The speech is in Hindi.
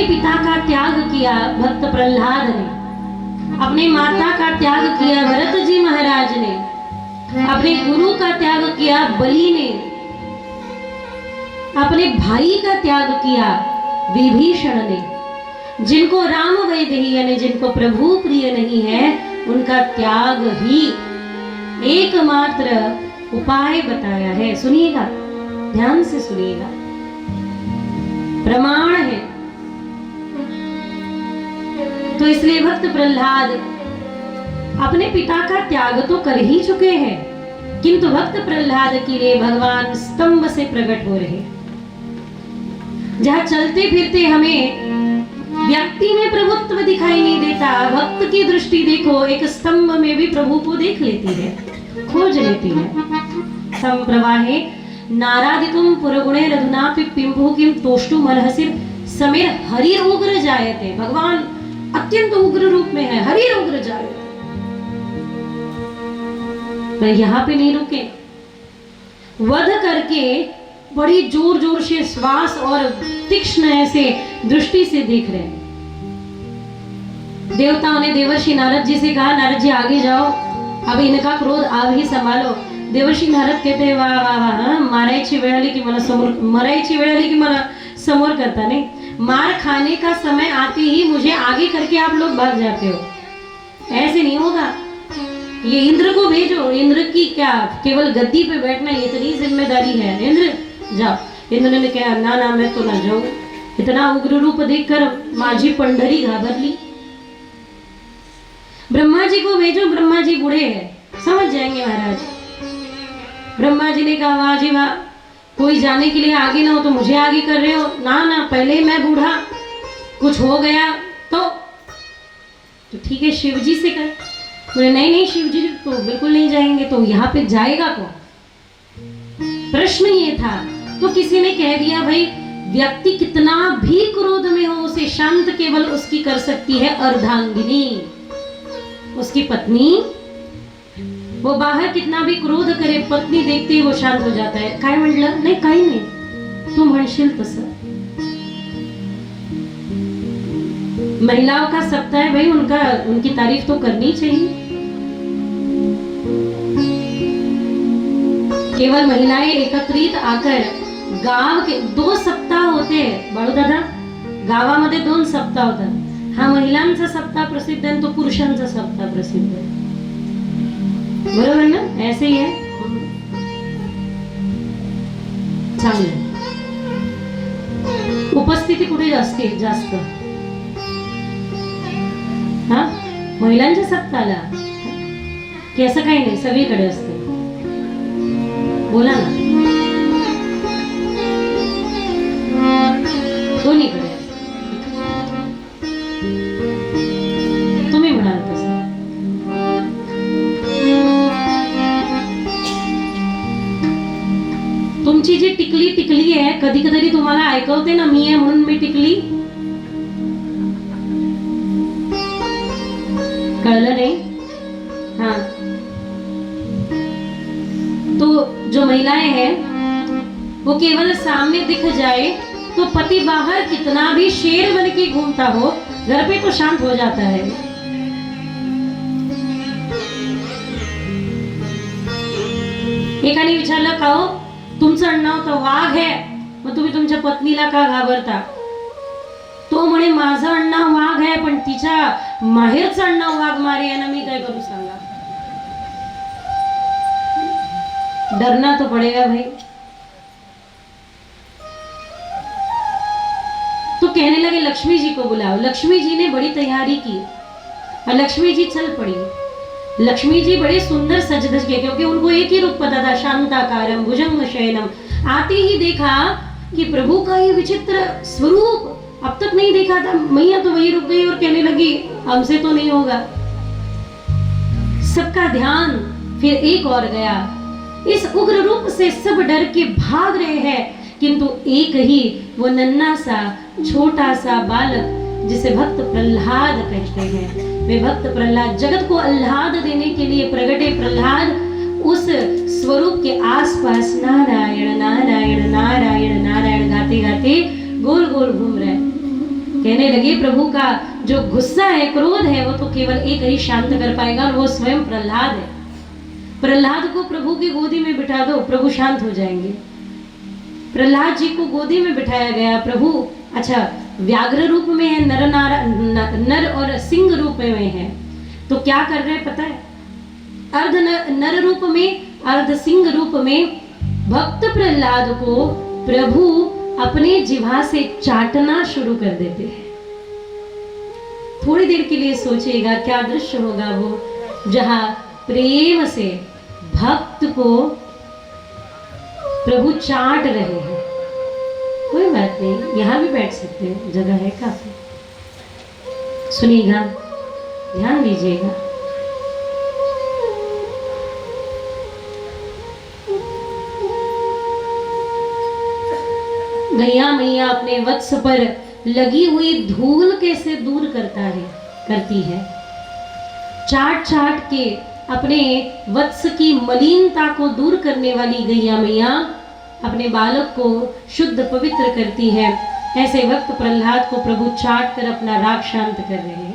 अपने पिता का त्याग किया भक्त प्रहलाद ने, अपने माता का त्याग किया भरत जी महाराज ने, अपने गुरु का त्याग किया बलि ने, अपने भाई का त्याग किया विभीषण ने। जिनको राम वैदेही यानी जिनको प्रभु प्रिय नहीं है, उनका त्याग ही एकमात्र उपाय बताया है। सुनिएगा, ध्यान से सुनिएगा, प्रमाण है। तो इसलिए भक्त प्रहलाद अपने पिता का त्याग तो कर ही चुके हैं, किंतु भक्त प्रहलाद के लिए भगवान स्तंभ से प्रकट हो रहे। जहां चलते फिरते हमें व्यक्ति में प्रभुत्व दिखाई नहीं देता, भक्त की दृष्टि देखो, एक स्तंभ में भी प्रभु को देख लेती है, खोज लेती है। संप्रवाहे नारादितुम पुरगुणे रधुनापि पिंभु किम तोष्टुम अर्हसिर समीर हरिर उग्र जायते। भगवान अत्यंत उग्र रूप में है, हरिर उग्र जायते। पर यहाँ पे नहीं रुके, वध करके बड़ी जोर जोर से श्वास और तीक्ष्ण ऐसे दृष्टि से देख रहे हैं। देवताओं ने देवर्षि नारद जी से कहा, नारद जी आगे जाओ, अब इनका क्रोध आप ही संभालो। देवर्षि नारद कहते हैं, वाह वाह वाह, मारायची वेळ आली की मला समोर करता नहीं। मार खाने का समय आते ही मुझे आगे करके आप लोग भाग जाते हो, ऐसे नहीं होगा। ये इंद्र को भेजो, इंद्र की क्या केवल गद्दी पे बैठना इतनी जिम्मेदारी है, इंद्र जाओ। इंद्र ने कहा, ना ना मैं तो ना जाऊं। इतना उग्र रूप देखकर माझी पंढरी घाबरली। ब्रह्मा जी को भेजो, ब्रह्मा जी बूढ़े हैं, समझ जाएंगे महाराज। ब्रह्मा जी ने कहा, वाह जी वाह, कोई जाने के लिए आगे ना हो तो मुझे आगे कर रहे हो। ना ना, पहले मैं बूढ़ा, कुछ हो गया तो ठीक है शिव जी से कर। बोले नहीं नहीं, शिव जी तो बिल्कुल नहीं जाएंगे। तो यहाँ पे जाएगा कौन? प्रश्न ये था। तो किसी ने कह दिया, भाई व्यक्ति कितना भी क्रोध में हो, उसे शांत केवल उसकी कर सकती है अर्धांगिनी, उसकी पत्नी। वो बाहर कितना भी क्रोध करे, पत्नी देखते ही वो शांत हो जाता है। काय म्हटलं? नाही काही नाही, तू म्हणशील तसं। महिलाओं का सप्ताह है भाई, उनकी तारीफ तो करनी चाहिए। केवल महिलाएं एकत्रित आकर गाव के 2 सप्ताह होते हैं बाळू दादा, गावामध्ये 2 सप्ताह होतात। हा महिलांचा सप्ताह प्रसिद्ध आहे, तो पुरुषांचा सप्ताह प्रसिद्ध आहे, बरोबर ना? ऐसे ही है। चांगलं, उपस्थिती कुठे जास्त हा महिलांच्या सप्ताहाला की असं काही नाही, सगळीकडे असते। बोला ना, दोन्हीकडे तुम्ही म्हणाल तसं। तुमची जी टिकली आहे, कधी कधी तुम्हाला ऐकवते ना, मी आहे म्हणून मी टिकली, कळलं नाही? हाँ, तो जो महिलाएं हैं वो केवल सामने दिख जाए तो पति बाहर कितना भी शेर बन के घूमता हो, घर पे तो शांत हो जाता है। एकाने विचारलं, का हो तुमचं आडनाव तर वाघ आहे, मग तुम्ही तुमच्या पत्नीला का घाबरता? तो म्हणे, माझं आडनाव वाघ आहे, पण तिच्या माहेरचं आडनाव वाघमारे आहे ना, मी काय करू सांगा? डरना तो पड़ेगा भाई। तो कहने लगे, लक्ष्मी जी को बुलाओ। लक्ष्मी जी ने बड़ी तैयारी की और लक्ष्मी जी चल पड़ी। लक्ष्मी जी बड़े सुंदर सज धज के, क्योंकि उनको एक ही रूप पता था, शांताकारम भुजंग शयनम। आते ही देखा कि प्रभु का ये विचित्र स्वरूप अब तक नहीं देखा था। मैया तो वही रुक गई और कहने लगी, हमसे तो नहीं होगा। सबका ध्यान फिर एक और गया। इस उग्र रूप से सब डर के भाग रहे हैं, किंतु एक ही वो नन्हा सा छोटा सा बालक जिसे भक्त प्रहलाद कहते हैं, वे भक्त प्रहलाद जगत को आह्लाद देने के लिए प्रगटे। प्रहलाद उस स्वरूप के आसपास नारायण नारायण नारायण नारायण गाते गाते गोल गोल घूम रहे हैं। कहने लगे प्रभु का जो गुस्सा है, क्रोध है, वो तो केवल एक ही शांत कर पाएगा और वो स्वयं प्रहलाद है। प्रहलाद को प्रभु की गोदी में बिठा दो, प्रभु शांत हो जाएंगे। प्रहलाद जी को गोदी में बिठाया गया। प्रभु अच्छा व्याघ्र रूप में है, नर और सिंह रूप में है, तो क्या कर रहे हैं पता है? अर्ध नर रूप में, अर्ध सिंह रूप में भक्त प्रहलाद को प्रभु अपने जिह्वा से चाटना शुरू कर देते हैं। थोड़ी देर के लिए सोचिएगा क्या दृश्य होगा वो, जहां प्रेम से भक्त को प्रभु चाट रहे हैं। कोई बात नहीं, यहां भी बैठ सकते हैं, जगह है काफी। सुनिएगा, ध्यान दीजिएगा। गैया मैया अपने वत्स पर लगी हुई धूल कैसे दूर करती है। चाट चाट के अपने वत्स की मलिनता को दूर करने वाली गैया मैया अपने बालक को शुद्ध पवित्र करती है। ऐसे वक्त प्रहलाद को प्रभु चाट कर अपना राग शांत कर रहे हैं।